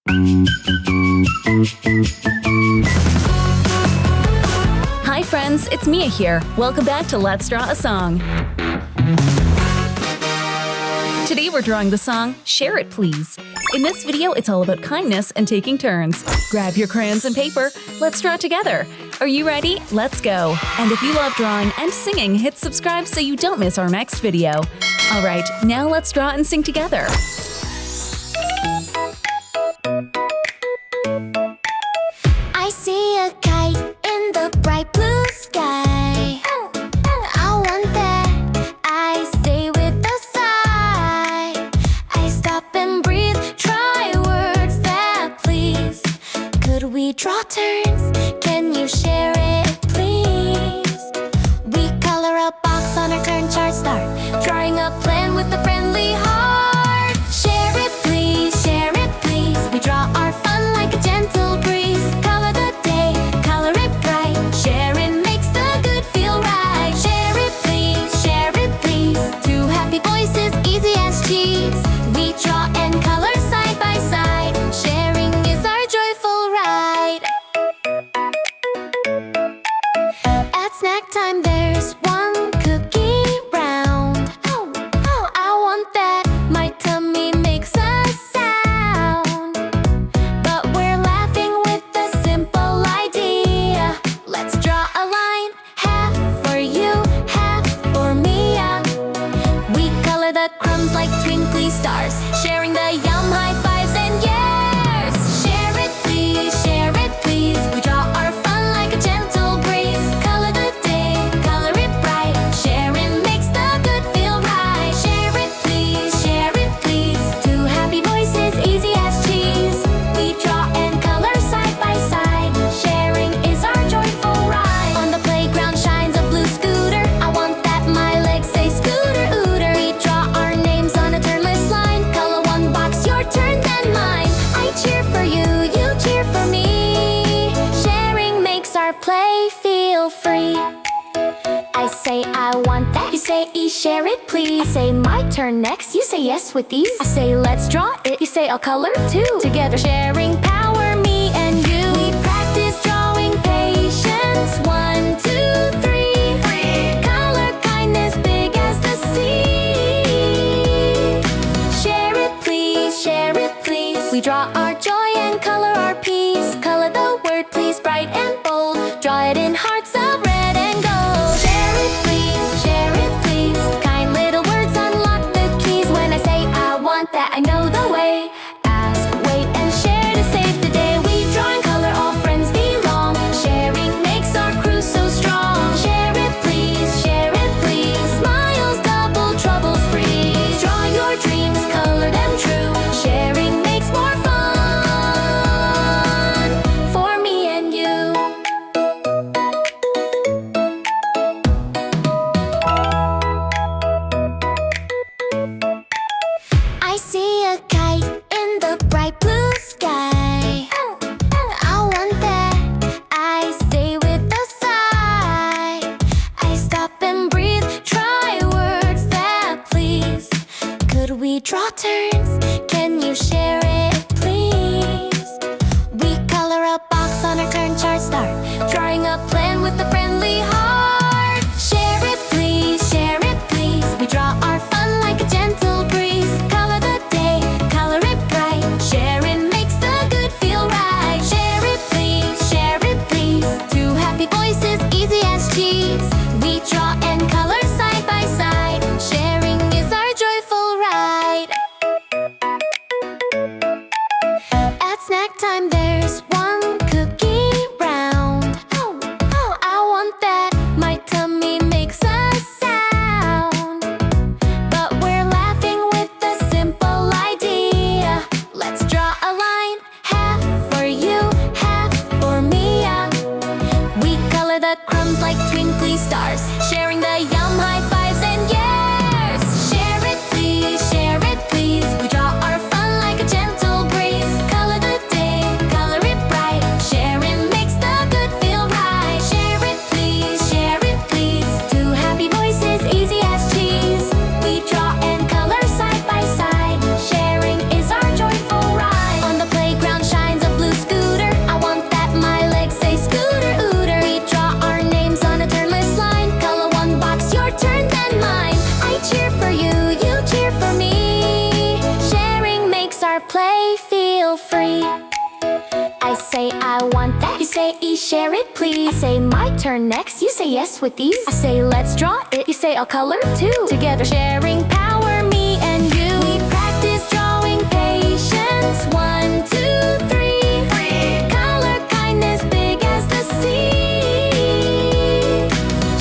Hi friends, it's Mia here. Welcome back to Let's Draw a Song. Today we're drawing the song Share It Please. In this video, it's all about kindness and taking turns. Grab your crayons and paper. Let's draw together. Are you ready? Let's go. And if you love drawing and singing, hit subscribe so you don't miss our next video. All right, now let's draw and sing together. I see a kite in the bright blue sky. I want that. I stay with the sigh. I stop and breathe. Try words that please. Could we draw turns? Can you share it, please? We color a box on our turn chart. Start drawing a plan with a friendly heart. Share it, please. Share it, please. We draw our fun like a gentle breeze. Color the day, color it bright. Sharing makes the good feel right. Share it, please. Share it, please. Two happy voices, easy as cheese. We draw and color side by side. Sharing is our joyful ride. At snack time, there's one cookie round. I want that. My tummy makes a sound. But we're laughing with a simple idea. Let's draw a line. Half for you, half for me. We color the crumbs like twinkly stars. Sharing the yum, high fives and yes. Share it, please. Share it, please. We draw our fun like a gentle breeze. Color the day, color it bright. Sharing makes the good feel right. Share it, please. Share it, please. Two happy voices, easy as cheese. We draw and color side by side. Sharing is our joyful ride. On the playground shines a blue scooter. I want that. My legs say scooter ooter. We draw our names on a turnless line. Color one box, your turn then mine. I cheer for you, you cheer for me. Sharing makes our play feel free. I say I want that. You say share it please. Say my turn next. You say yes with ease. I say let's draw it. You say I'll color too. Together sharing power, me and you. We practice drawing patience. 1, 2, 3. Color kindness big as the sea. Share it please. Share it please. We draw our joy and color our peace. Color the word please bright and bold. Draw it in hearts of red and gold. Share it please. Share it please. Kind little words unlock the keys. When I say I want that, I know the way. Ask, wait, and share to save the day. We draw and color, all friends belong. Sharing makes our crew so strong. Share it please. Share it please. Smiles double, troubles freeze. Draw your dreams, color them true. Sharing makes more fun for me and you. I see a kite in the bright blue sky. I want that. I stay with the sigh. I stop and breathe. Try words that please. Could we draw turns? Can you share it, please? We color a box on our turn chart. Start drawing a plan with a friendly heart. Share it, please. Share it, please. We draw our fun like a gentle breeze. Color the day, color it bright. Sharing makes the good feel right. Share it, please. Share it, please. Two happy voices, easy as cheese. We draw and color side by side. Sharing is our joyful ride. At snack time, there's one cookie round. I want that. My tummy makes a sound. But we're laughing with a simple idea. Let's draw a line. Half for you, half for me. We color the crumbs like twinkly stars. Sharing the yum, high fives and yes. Share it please. Share it please. We draw our fun like a gentle breeze. Color the day, color it bright. feel free. I say I want that. You say share it please. I say my turn next. You say yes with ease. I say let's draw it. You say I'll color too. Together sharing power, me and you. We practice drawing patience. 1, 2, 3. Color kindness big as the sea.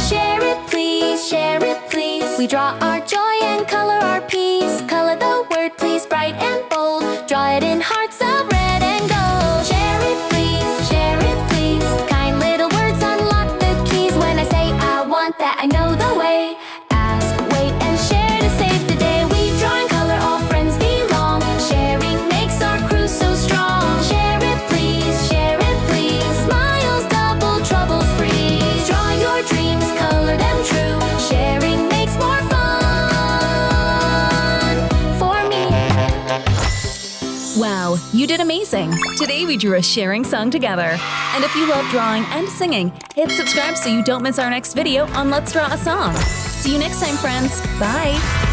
Share it please, share it please. We draw our joy and color our peace. Color the word please bright and bold. Draw it in hearts of red and gold. Share it please, share it please. Kind little words unlock the keys. When I say I want that, I know the way. Ask, wait, and share to save the day. We draw and color, all friends belong. Sharing makes our crew so strong. Share it please, share it please. Smiles double, troubles freeze. Draw your dreams, color them true. Sharing makes more fun for me. Wow, you did amazing! Today we drew a sharing song together. And if you love drawing and singing, hit subscribe so you don't miss our next video on Let's Draw a Song. See you next time, friends. Bye!